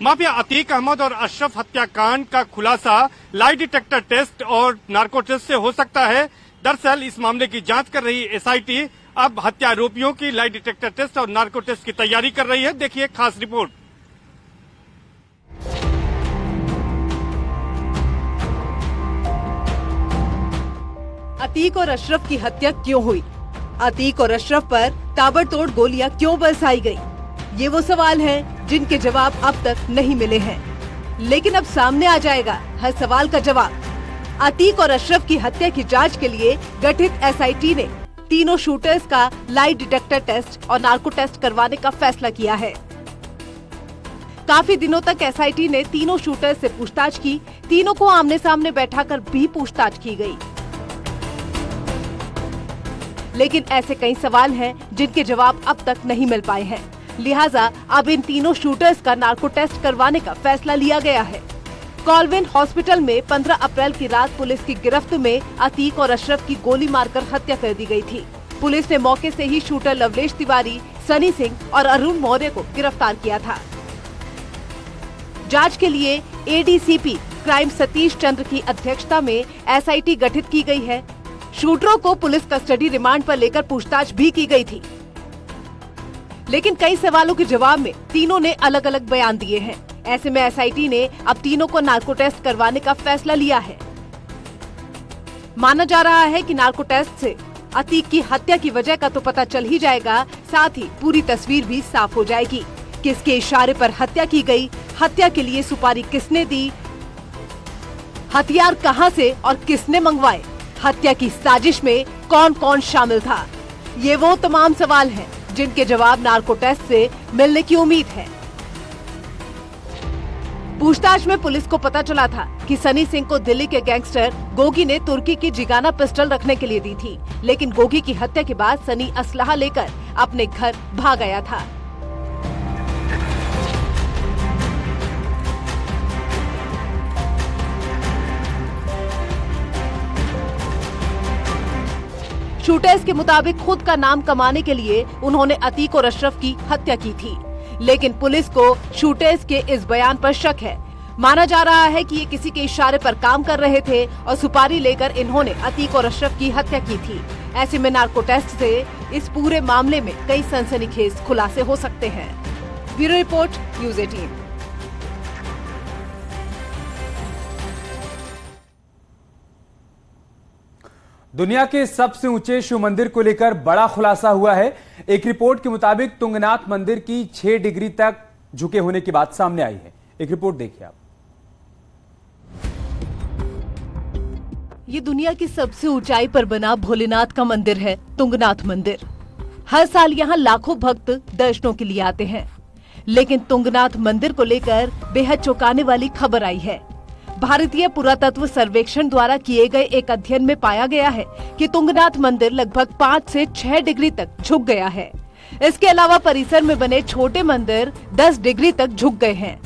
Mafia Atiq Ahmad और अशरफ हत्याकांड का खुलासा लाई डिटेक्टर टेस्ट और नार्को टेस्ट से हो सकता है। दरअसल इस मामले की जांच कर रही एसआईटी अब हत्या आरोपियों की लाई डिटेक्टर टेस्ट और नार्को टेस्ट की तैयारी कर रही है। देखिए खास रिपोर्ट। अतीक और अशरफ की हत्या क्यों हुई? अतीक और अशरफ पर ताबड़तोड़ गोलियां क्यों बरसाई गई? ये वो सवाल हैं जिनके जवाब अब तक नहीं मिले हैं, लेकिन अब सामने आ जाएगा हर सवाल का जवाब। अतीक और अशरफ की हत्या की जांच के लिए गठित एसआईटी ने तीनों शूटर्स का लाई डिटेक्टर टेस्ट और नार्को टेस्ट करवाने का फैसला किया है। काफी दिनों तक एसआईटी ने तीनों शूटर्स से पूछताछ की। तीनों को आमने सामने बैठाकर भी पूछताछ की गई, लेकिन ऐसे कई सवाल हैं जिनके जवाब अब तक नहीं मिल पाए हैं। लिहाजा अब इन तीनों शूटर्स का नार्को टेस्ट करवाने का फैसला लिया गया है। कॉलविन हॉस्पिटल में 15 अप्रैल की रात पुलिस की गिरफ्त में अतीक और अशरफ की गोली मारकर हत्या कर दी गई थी। पुलिस ने मौके से ही शूटर लवलेश तिवारी, सनी सिंह और अरुण मौर्य को गिरफ्तार किया था। जांच के लिए एडीसीपी क्राइम सतीश चंद्र की अध्यक्षता में एसआईटी गठित की गई है। शूटरों को पुलिस कस्टडी रिमांड पर लेकर पूछताछ भी की गई थी, लेकिन कई सवालों के जवाब में तीनों ने अलग अलग बयान दिए हैं। ऐसे में एसआईटी ने अब तीनों को नार्को टेस्ट करवाने का फैसला लिया है। माना जा रहा है कि नार्को टेस्ट से अतीक की हत्या की वजह का तो पता चल ही जाएगा, साथ ही पूरी तस्वीर भी साफ हो जाएगी। किसके इशारे पर हत्या की गई, हत्या के लिए सुपारी किसने दी, हथियार कहां से और किसने मंगवाए, हत्या की साजिश में कौन कौन शामिल था, ये वो तमाम सवाल हैं जिनके जवाब नार्को टेस्ट से मिलने की उम्मीद है। पूछताछ में पुलिस को पता चला था कि सनी सिंह को दिल्ली के गैंगस्टर गोगी ने तुर्की की जिगाना पिस्टल रखने के लिए दी थी, लेकिन गोगी की हत्या के बाद सनी असलहा लेकर अपने घर भाग गया था। शूटर्स के मुताबिक खुद का नाम कमाने के लिए उन्होंने अतीक और अशरफ की हत्या की थी, लेकिन पुलिस को शूटर्स के इस बयान पर शक है। माना जा रहा है कि ये किसी के इशारे पर काम कर रहे थे और सुपारी लेकर इन्होंने अतीक और अशरफ की हत्या की थी। ऐसे में नार्को टेस्ट से इस पूरे मामले में कई सनसनीखेज खुलासे हो सकते हैं। Bureau report, news 18। दुनिया के सबसे ऊंचे शिव मंदिर को लेकर बड़ा खुलासा हुआ है। एक रिपोर्ट के मुताबिक तुंगनाथ मंदिर की 6 डिग्री तक झुके होने की बात सामने आई है। एक रिपोर्ट देखिए आप। ये दुनिया की सबसे ऊंचाई पर बना भोलेनाथ का मंदिर है तुंगनाथ मंदिर। हर साल यहाँ लाखों भक्त दर्शनों के लिए आते हैं, लेकिन तुंगनाथ मंदिर को लेकर बेहद चौंकाने वाली खबर आई है। भारतीय पुरातत्व सर्वेक्षण द्वारा किए गए एक अध्ययन में पाया गया है कि तुंगनाथ मंदिर लगभग 5 से 6 डिग्री तक झुक गया है। इसके अलावा परिसर में बने छोटे मंदिर 10 डिग्री तक झुक गए हैं।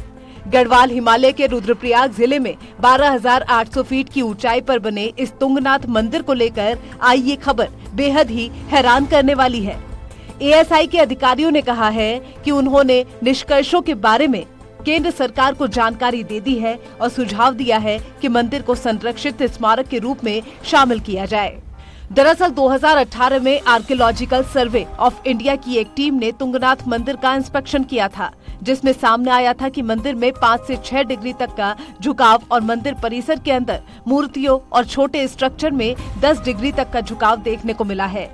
गढ़वाल हिमालय के रुद्रप्रयाग जिले में 12,800 फीट की ऊंचाई पर बने इस तुंगनाथ मंदिर को लेकर आई ये खबर बेहद ही हैरान करने वाली है। एएसआई के अधिकारियों ने कहा है कि उन्होंने निष्कर्षों के बारे में केंद्र सरकार को जानकारी दे दी है और सुझाव दिया है कि मंदिर को संरक्षित स्मारक के रूप में शामिल किया जाए। दरअसल 2018 में आर्कियोलॉजिकल सर्वे ऑफ इंडिया की एक टीम ने तुंगनाथ मंदिर का इंस्पेक्शन किया था, जिसमें सामने आया था कि मंदिर में 5 से 6 डिग्री तक का झुकाव और मंदिर परिसर के अंदर मूर्तियों और छोटे स्ट्रक्चर में 10 डिग्री तक का झुकाव देखने को मिला है,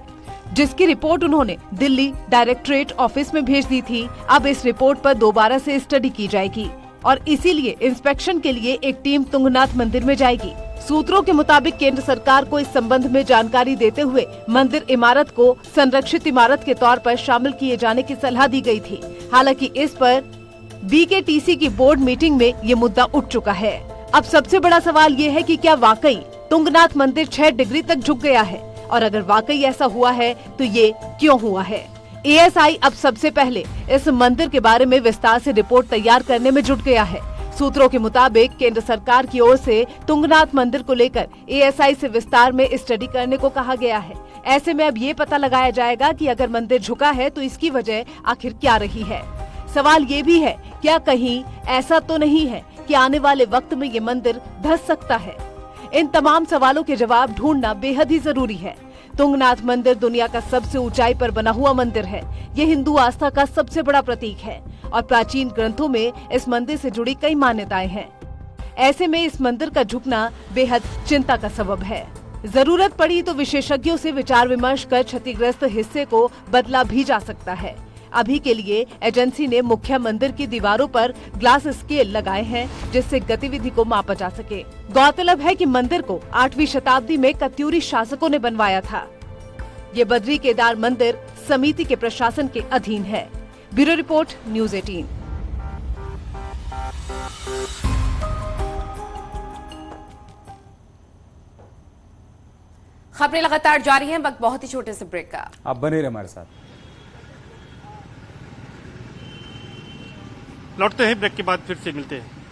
जिसकी रिपोर्ट उन्होंने दिल्ली डायरेक्टरेट ऑफिस में भेज दी थी। अब इस रिपोर्ट पर दोबारा से स्टडी की जाएगी और इसीलिए इंस्पेक्शन के लिए एक टीम तुंगनाथ मंदिर में जाएगी। सूत्रों के मुताबिक केंद्र सरकार को इस संबंध में जानकारी देते हुए मंदिर इमारत को संरक्षित इमारत के तौर पर शामिल किए जाने की सलाह दी गई थी। हालांकि इस पर बीकेटीसी की बोर्ड मीटिंग में ये मुद्दा उठ चुका है। अब सबसे बड़ा सवाल ये है कि क्या वाकई तुंगनाथ मंदिर 6 डिग्री तक झुक गया है, और अगर वाकई ऐसा हुआ है तो ये क्यों हुआ है। एएसआई अब सबसे पहले इस मंदिर के बारे में विस्तार से रिपोर्ट तैयार करने में जुट गया है। सूत्रों के मुताबिक केंद्र सरकार की ओर से तुंगनाथ मंदिर को लेकर एएसआई से विस्तार में स्टडी करने को कहा गया है। ऐसे में अब ये पता लगाया जाएगा कि अगर मंदिर झुका है तो इसकी वजह आखिर क्या रही है। सवाल ये भी है, क्या कहीं ऐसा तो नहीं है कि आने वाले वक्त में ये मंदिर धंस सकता है? इन तमाम सवालों के जवाब ढूंढना बेहद ही जरूरी है। तुंगनाथ मंदिर दुनिया का सबसे ऊंचाई पर बना हुआ मंदिर है। ये हिंदू आस्था का सबसे बड़ा प्रतीक है और प्राचीन ग्रंथों में इस मंदिर से जुड़ी कई मान्यताएं हैं। ऐसे में इस मंदिर का झुकना बेहद चिंता का सबब है। जरूरत पड़ी तो विशेषज्ञों से विचार विमर्श कर क्षतिग्रस्त हिस्से को बदला भी जा सकता है। अभी के लिए एजेंसी ने मुख्य मंदिर की दीवारों पर ग्लास स्केल लगाए हैं, जिससे गतिविधि को मापा जा सके। गौरतलब है कि मंदिर को 8वीं शताब्दी में कत्यूरी शासकों ने बनवाया था। ये बद्री केदार मंदिर समिति के प्रशासन के अधीन है। Bureau report, news 18। खबरें लगातार जारी हैं, वक्त बहुत ही छोटे से ब्रेक का। आप बने रहे हमारे साथ। लौटते हैं ब्रेक के बाद, फिर से मिलते हैं।